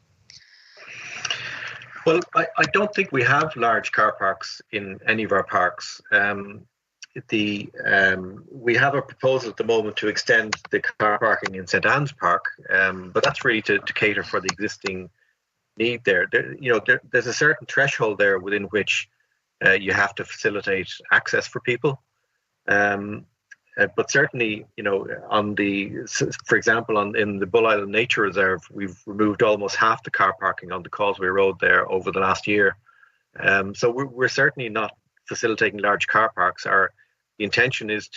Well, I don't think we have large car parks in any of our parks. We have a proposal at the moment to extend the car parking in St. Anne's Park, but that's really to cater for the existing need there. There's a certain threshold there within which you have to facilitate access for people. But certainly, for example, in the Bull Island Nature Reserve, we've removed almost half the car parking on the Causeway Road there over the last year. So we're certainly not facilitating large car parks. The intention is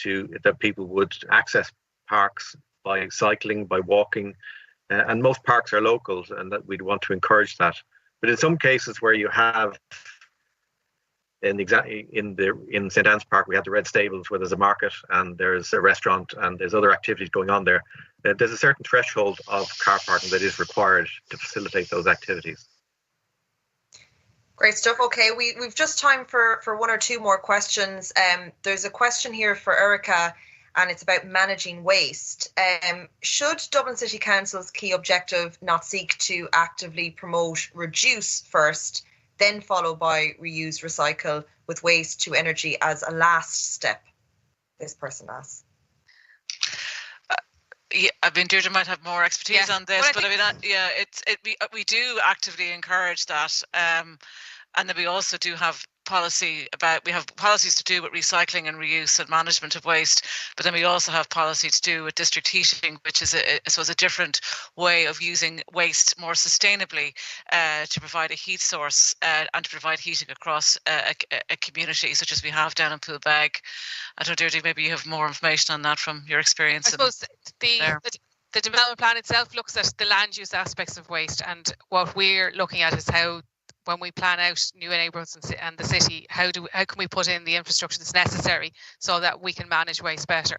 that people would access parks by cycling, by walking, and most parks are local, and that we'd want to encourage that. But in some cases where you have in St. Anne's Park, we have the Red Stables where there's a market and there's a restaurant and there's other activities going on there. There's a certain threshold of car parking that is required to facilitate those activities. Great stuff. Okay, we've just time for one or two more questions. There's a question here for Erica, and it's about managing waste. Should Dublin City Council's key objective not seek to actively promote reduce first, then followed by reuse, recycle, with waste to energy as a last step? This person asks. Deirdre might have more expertise on this, but we do actively encourage that, and then we also do have policy about, we have policies to do with recycling and reuse and management of waste, but then we also have policy to do with district heating, which is I suppose a different way of using waste more sustainably to provide a heat source and to provide heating across a community such as we have down in Poolbeg. I don't know, Deirdre, maybe you have more information on that from your experience. I suppose the development plan itself looks at the land use aspects of waste, and what we're looking at is how, when we plan out new neighbourhoods and the city, how can we put in the infrastructure that's necessary so that we can manage waste better?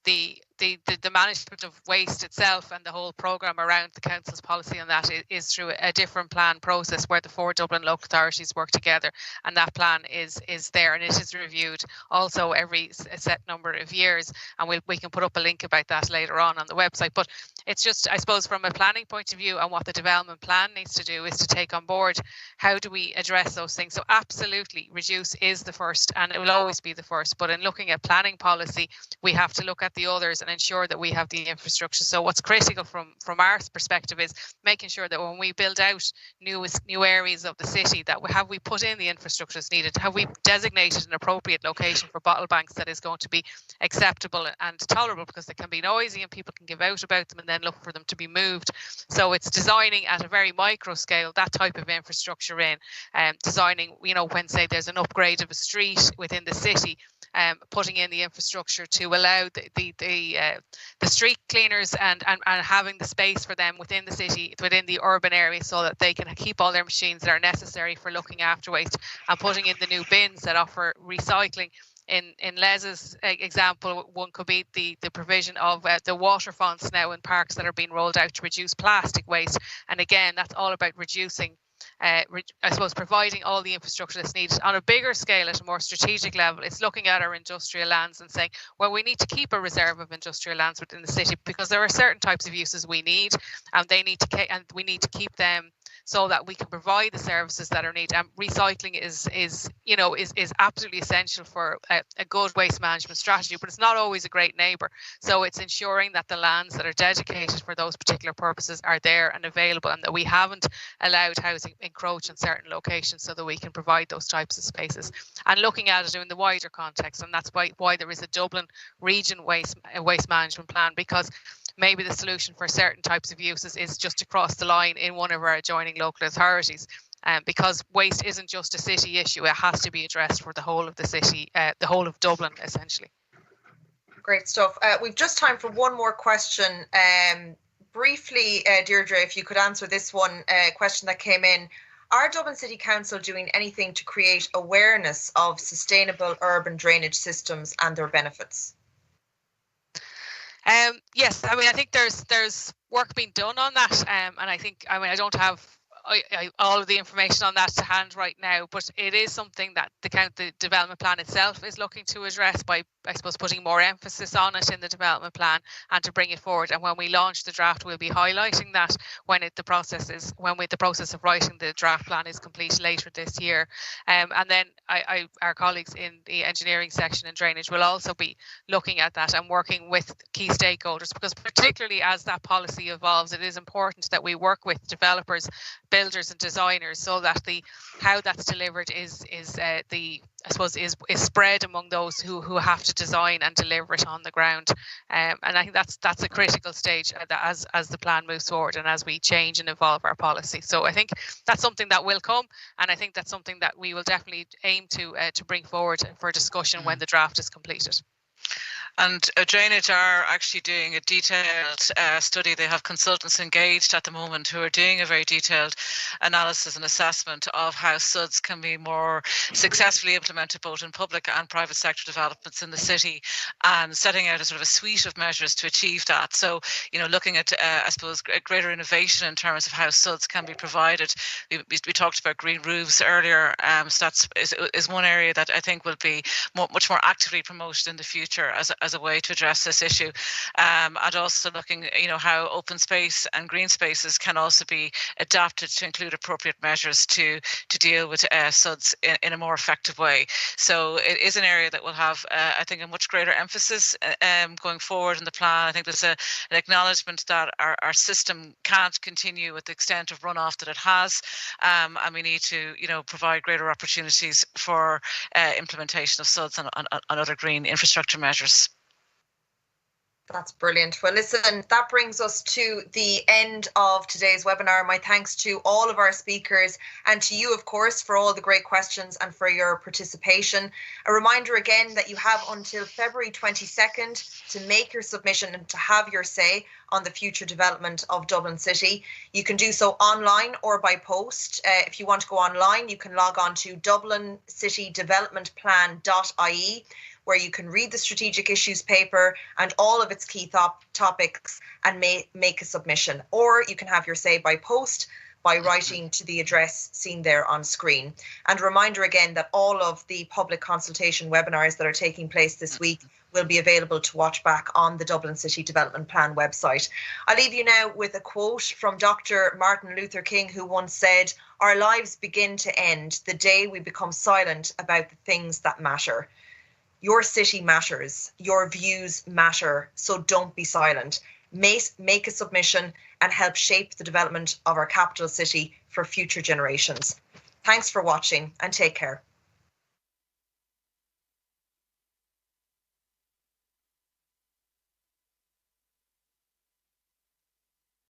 The management of waste itself and the whole programme around the council's policy on that is through a different plan process where the 4 Dublin local authorities work together, and that plan is there, and it is reviewed also every set number of years, and we can put up a link about that later on the website. But it's just, I suppose, from a planning point of view, and what the development plan needs to do is to take on board how do we address those things. So absolutely, reduce is the first, and it will always be the first, but in looking at planning policy, we have to look at the others and ensure that we have the infrastructure. So what's critical from our perspective is making sure that when we build out new areas of the city, that we put in the infrastructure that's needed. Have we designated an appropriate location for bottle banks that is going to be acceptable and tolerable, because they can be noisy and people can give out about them and then look for them to be moved. So it's designing at a very micro scale that type of infrastructure in, designing, when say there's an upgrade of a street within the city, putting in the infrastructure to allow the street cleaners and having the space for them within the city, within the urban area, so that they can keep all their machines that are necessary for looking after waste, and putting in the new bins that offer recycling. In Les's example, one could be the provision of the water fonts now in parks that are being rolled out to reduce plastic waste. And again, that's all about reducing, I suppose, providing all the infrastructure that's needed. On a bigger scale, at a more strategic level, it's looking at our industrial lands and saying, well, we need to keep a reserve of industrial lands within the city, because there are certain types of uses we need, and we need to keep them so that we can provide the services that are needed. And recycling is absolutely essential for a good waste management strategy, but it's not always a great neighbour. So it's ensuring that the lands that are dedicated for those particular purposes are there and available, and that we haven't allowed housing encroach in certain locations, so that we can provide those types of spaces. And looking at it in the wider context, and that's why there is a Dublin region waste management plan, because maybe the solution for certain types of uses is just to cross the line in one of our adjoining local authorities. Because waste isn't just a city issue, it has to be addressed for the whole of the city, the whole of Dublin, essentially. Great stuff. We've just time for one more question. Briefly, Deirdre, if you could answer this one question that came in. Are Dublin City Council doing anything to create awareness of sustainable urban drainage systems and their benefits? Yes, I think there's work being done on that, and I don't have all of the information on that to hand right now, but it is something that the development plan itself is looking to address by, I suppose, putting more emphasis on it in the development plan and to bring it forward. And when we launch the draft, we'll be highlighting that when the process of writing the draft plan is complete later this year. And then our colleagues in the engineering section and drainage will also be looking at that and working with key stakeholders, because particularly as that policy evolves, it is important that we work with developers, builders and designers, so that how that's delivered is spread among those who have to design and deliver it on the ground. And I think that's a critical stage as the plan moves forward and as we change and evolve our policy. So I think that's something that will come, and I think that's something that we will definitely aim to bring forward for discussion when the draft is completed. And Drainage are actually doing a detailed study. They have consultants engaged at the moment who are doing a very detailed analysis and assessment of how SUDs can be more successfully implemented both in public and private sector developments in the city, and setting out a sort of a suite of measures to achieve that. So, looking at, I suppose, greater innovation in terms of how SUDs can be provided. We talked about green roofs earlier, so that is one area that I think will be much more actively promoted in the future as as a way to address this issue, and also looking, how open space and green spaces can also be adapted to include appropriate measures to deal with SUDS in a more effective way. So it is an area that will have, I think, a much greater emphasis going forward in the plan. I think there's an acknowledgement that our system can't continue with the extent of runoff that it has, and we need to, provide greater opportunities for implementation of SUDS and other green infrastructure measures. That's brilliant. Well, listen, that brings us to the end of today's webinar. My thanks to all of our speakers and to you, of course, for all the great questions and for your participation. A reminder again that you have until February 22nd to make your submission and to have your say on the future development of Dublin City. You can do so online or by post. If you want to go online, you can log on to dublincitydevelopmentplan.ie, where you can read the strategic issues paper and all of its key topics and make a submission. Or you can have your say by post by writing to the address seen there on screen. And a reminder again that all of the public consultation webinars that are taking place this week will be available to watch back on the Dublin City Development Plan website. I'll leave you now with a quote from Dr. Martin Luther King, who once said, "Our lives begin to end the day we become silent about the things that matter." Your city matters, your views matter, so don't be silent. Make a submission and help shape the development of our capital city for future generations. Thanks for watching and take care.